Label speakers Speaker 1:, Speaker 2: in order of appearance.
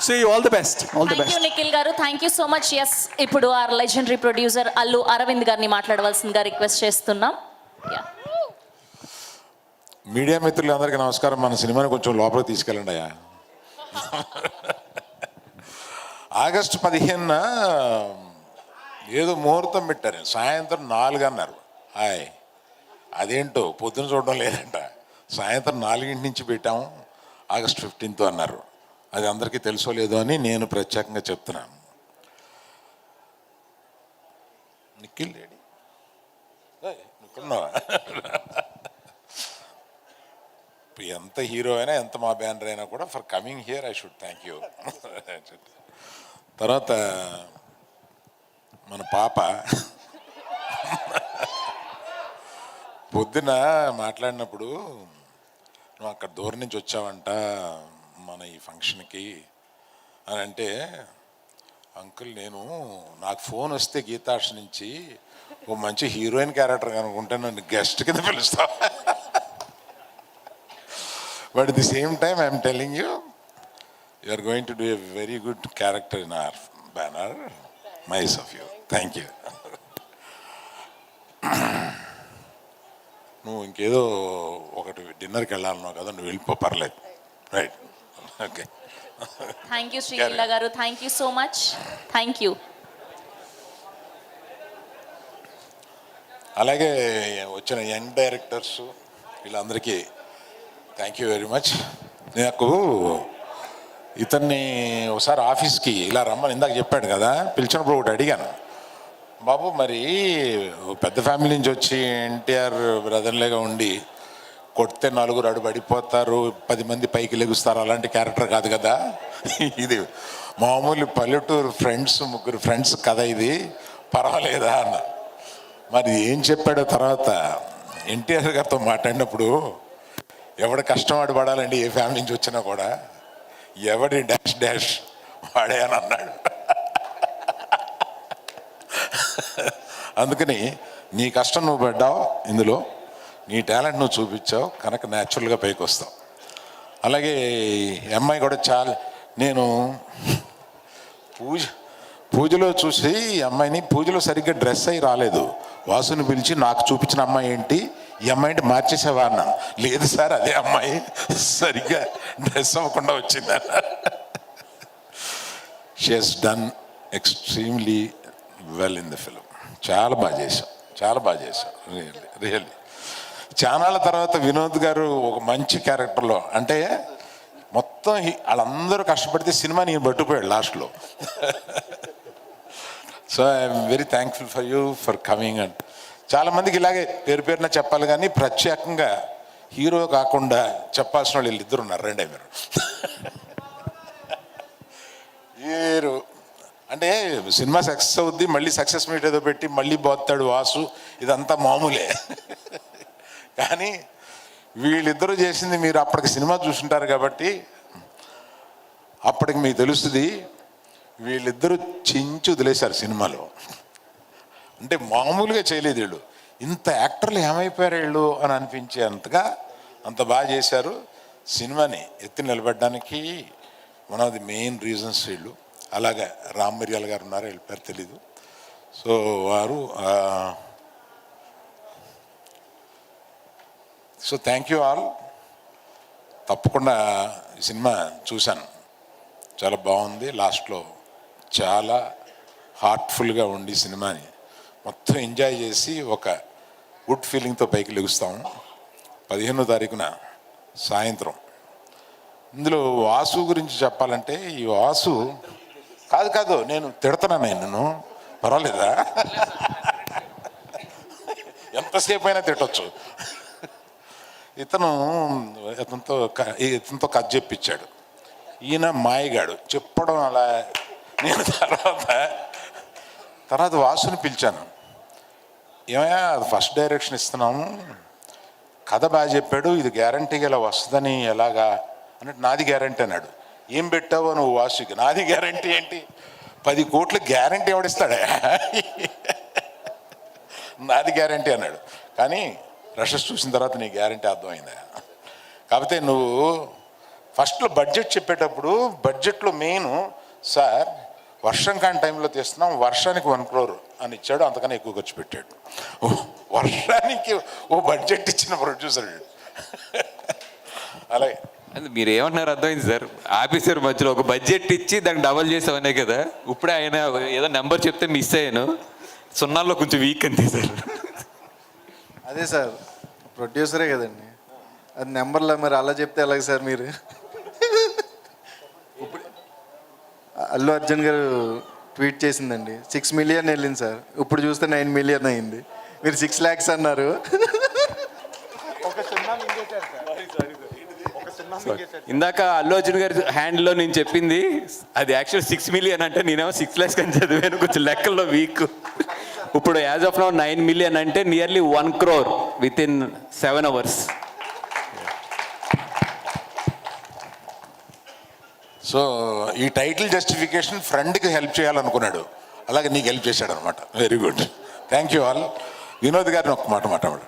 Speaker 1: See you. All the best. All the
Speaker 2: thank
Speaker 1: best.
Speaker 2: You Nikhil garu, thank you so much. Yes, ఇప్పుడు our legendary producer Allu Aravind గారిని మాట్లాడవలసిందిగా request చేస్తున్నాం. Yeah.
Speaker 3: Media మిత్రులందరికీ నమస్కారం. మన సినిమాని కొంచెం లోపలికి తీసుకెళ్ళండి అయ్యా. ఆగస్టు 15న ఏదో ముహూర్తం పెట్టారు, సాయంత్రం 4 అన్నారు. హాయ్, అదేంటో పొద్దున చూడడం లేదంట. సాయంత్రం 4 నుంచి పెట్టాము, ఆగస్ట్ 15th అన్నారు. అది అందరికీ తెలుసో లేదో అని నేను ప్రత్యేకంగా చెప్తున్నాను. నిఖిల్ లేడీ నువ్వున్నావా? ఎంత హీరో అయినా, ఎంత మా బ్యానర్ అయినా కూడా for coming here I should thank you. తర్వాత మన పాప పొద్దున మాట్లాడినప్పుడు, నువ్వు అక్కడ దూరం నుంచి వచ్చావంట మన ఈ ఫంక్షన్కి అని అంటే, అంకుల్ నేను నాకు ఫోన్ వస్తే గీతాష్ నుంచి ఓ మంచి హీరోయిన్ క్యారెక్టర్ కనుకుంటే నన్ను గెస్ట్ కింద పిలుస్తా. But at the same time I am telling you, you are going to do a very good character in our banner. Nice of you. Thank you. నువ్వు ఇంకేదో ఒకటి డిన్నర్కి వెళ్ళాలన్నావు కదా, నువ్వు వెళ్ళిపో, పర్లేదు. Right, okay.
Speaker 2: Thank you Sreeleela garu, thank you so much. Thank you.
Speaker 3: అలాగే వచ్చిన యంగ్ డైరెక్టర్స్ వీళ్ళందరికీ థ్యాంక్ యూ వెరీ మచ్. నాకు ఇతన్ని ఒకసారి ఆఫీస్కి ఇలా రమ్మని ఇందాక చెప్పాడు కదా, పిలిచినప్పుడు ఒకటి అడిగాను. బాబు మరి పెద్ద ఫ్యామిలీ నుంచి వచ్చి ఎన్టీఆర్ బ్రదర్లేగా ఉండి కొడితే 4 అడుపడిపోతారు, 10 మంది పైకి లెగుస్తారు, అలాంటి క్యారెక్టర్ కాదు కదా ఇది. మామూలు పల్లెటూరు ఫ్రెండ్స్, 3 ఫ్రెండ్స్ కథ ఇది, పర్వాలేదా అన్న. మరి ఏం చెప్పాడో తర్వాత ఎన్టీఆర్ గారితో మాట్లాడినప్పుడు, ఎవడ కష్టం పడాలండి ఏ ఫ్యామిలీ నుంచి వచ్చినా కూడా, ఎవడి డాష్ డాష్ వాడే అని అన్నాడు. అందుకని నీ కష్టం నువ్వు పడ్డావు, ఇందులో నీ టాలెంట్ నువ్వు చూపించావు కనుక న్యాచురల్గా పైకి వస్తావు. అలాగే అమ్మాయి కూడా చాలా, నేను పూజలో చూసి అమ్మాయిని, పూజలో సరిగ్గా డ్రెస్ అయ్యి రాలేదు, వాసుని పిలిచి నాకు చూపించిన అమ్మాయి ఏంటి, ఈ అమ్మాయిని మార్చేసేవా అన్నాను. లేదు సార్, అదే అమ్మాయి సరిగ్గా డ్రెస్ అవ్వకుండా వచ్చింది. She has done extremely well in the film. చాలా బాగా చేశాం, చాలా బాగా చేశాం, రియల్లీ. చానాళ్ళ తర్వాత వినోద్ గారు ఒక మంచి క్యారెక్టర్లో, అంటే మొత్తం వాళ్ళందరూ కష్టపడితే సినిమా నేను పట్టుకుపోయాడు లాస్ట్లో. So I'm very thankful for you for coming. And చాలామందికి ఇలాగే పేరు పేరున చెప్పాలి, కానీ ప్రత్యేకంగా హీరో కాకుండా చెప్పాల్సిన వాళ్ళు వీళ్ళిద్దరు ఉన్నారు. రెండే మీరు అంటే సినిమా సక్సెస్ అవుద్ది, మళ్ళీ సక్సెస్ మీట్ ఏదో పెట్టి మళ్ళీ పోతాడు వాసు, ఇదంతా మామూలే. కానీ వీళ్ళిద్దరూ చేసింది మీరు అప్పటికి సినిమా చూసుంటారు కాబట్టి అప్పటికి మీకు తెలుస్తుంది, వీళ్ళిద్దరూ చించి వదిలేశారు సినిమాలో. అంటే మామూలుగా చేయలేదు వీళ్ళు, ఇంత యాక్టర్లు ఏమైపోయారు వీళ్ళు అని అనిపించేంతగా అంత బాగా చేశారు. సినిమాని ఎత్తి నిలబెట్టడానికి one of the main reasons వీళ్ళు. అలాగే రామ్ మిర్యాల గారు ఉన్నారు, వీళ్ళ పేరు తెలీదు. సో వారు, సో థ్యాంక్ యూ ఆల్. తప్పకుండా ఈ సినిమా చూశాను, చాలా బాగుంది. లాస్ట్లో చాలా హార్ట్ఫుల్గా ఉండి సినిమాని మొత్తం ఎంజాయ్ చేసి ఒక గుడ్ ఫీలింగ్తో పైకి లెగుస్తాము. 15వ తారీఖున సాయంత్రం. ఇందులో వాసు గురించి చెప్పాలంటే, ఈ వాసు కాదు నేను తిడతాను, నేను పర్వాలేదా, ఎంతసేపు అయినా తిట్టచ్చు. ఇతనితో కథ చెప్పించాడు. ఈయన మాయగాడు చెప్పడం అలా. నేను తర్వాత వాసుని పిలిచాను, ఏమయ్యా ఫస్ట్ డైరెక్షన్ ఇస్తున్నాము, కథ బాగా చెప్పాడు, ఇది గ్యారంటీగా ఇలా వస్తుందని ఎలాగా అన్నట్టు, నాది గ్యారంటీ అన్నాడు. ఏం పెట్టావో నువ్వు వాసుకి? నాది గ్యారంటీ ఏంటి, 10 కోట్ల గ్యారంటీ ఎవడిస్తాడా, నాది గ్యారంటీ అన్నాడు. కానీ రషెస్ చూసిన తర్వాత నీ గ్యారంటీ అర్థమైందా. కాకపోతే నువ్వు ఫస్ట్లో బడ్జెట్ చెప్పేటప్పుడు బడ్జెట్లో మెయిన్ సార్ వర్షం కాని టైంలో తీస్తున్నాం, వర్షానికి 1 crore అని ఇచ్చాడు, అంతకన్నా ఎక్కువ ఖర్చు పెట్టాడు. వర్షానికి బడ్జెట్ ఇచ్చిన ప్రొడ్యూసర్ అలాగే.
Speaker 1: అది మీరు ఏమంటున్నారు అర్థమైంది సార్. ఆఫీసర్ మధ్యలో ఒక బడ్జెట్ ఇచ్చి దాన్ని డబల్ చేసామనే కదా. ఇప్పుడే ఆయన ఏదో నెంబర్ చెప్తే మిస్ అయ్యాను, సున్నాల్లో కొంచెం వీక్ అంతే సార్.
Speaker 4: అదే సార్, ప్రొడ్యూసరే కదండి, అది నెంబర్లో మరి అలా చెప్తే ఎలాగ సార్ మీరు? ఇప్పుడు అల్లు అర్జున్ గారు ట్వీట్ చేసిందండి, 6 million వెళ్ళింది సార్, ఇప్పుడు చూస్తే 9 million అయింది. మీరు 6 lakhs అన్నారు.
Speaker 1: ఇందాక అల్లు అర్జున్ గారి హ్యాండ్లో నేను చెప్పింది అది యాక్చువల్ 6 million అంటే నేనేమో 6 lakhs అని చదివాను, కొంచెం లెక్కల్లో వీక్. ఇప్పుడు యాజ్ ఆఫ్ నౌ 9 million అంటే nearly 1 crore with in 7 hours.
Speaker 3: So ఈ టైటిల్ జస్టిఫికేషన్ ఫ్రెండ్కి హెల్ప్ చేయాలనుకున్నాడు, అలాగే నీకు హెల్ప్ చేశాడు అనమాట. Very good, thank you all. Vinod గారిని ఒక్క మాట మాట్లాడాడు.